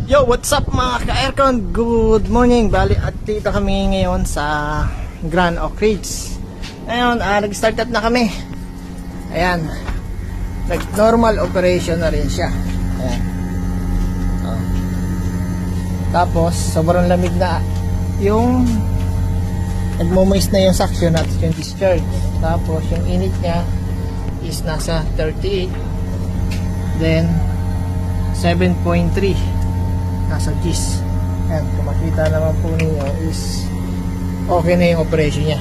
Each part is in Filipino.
Yo, what's up mga ka-aircon? Good morning. Bali, at dito kami ngayon sa Grand Oak Ridge. Ngayon, nag-start up na kami. Ayan. Nag-normal operation na rin siya. Ayan. Oh. Tapos, sobrang lamig na yung nagmo-moist na yung suction at yung discharge. Tapos, yung init niya is nasa 38. Then, 7.3 nasa G's. Ayan, kung makita naman po ninyo is okay na yung operation nya,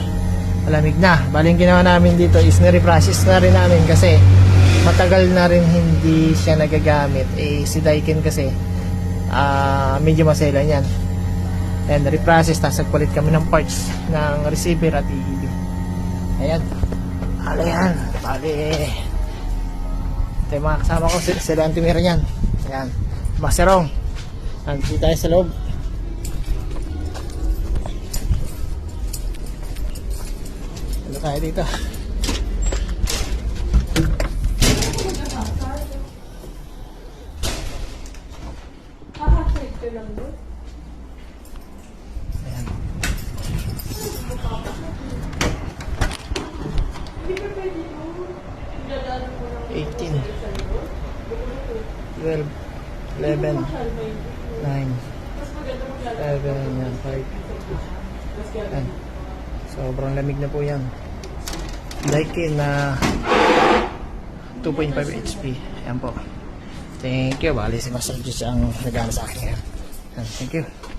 malamig na. Bali yung ginawa namin dito is nire-process na rin namin kasi matagal na rin hindi siya nagagamit. Si Daikin kasi medyo masela yan. Ayan, nire-process, tapos nagpalit kami ng parts ng receiver at EEB. Ayan, yan. Bali ito yung mga kasama ko, sila antimira yan. Ayan, Maserong. Nandito tayo sa loob. Ano tayo dito? Ayan. 18 12 11 9 7 yan 5 yan. Sobrang lamig na po yan. Daikin na 2.5 HP. Yan po. Thank you. Bali si Master Diyos ang nagana sa akin. Thank you.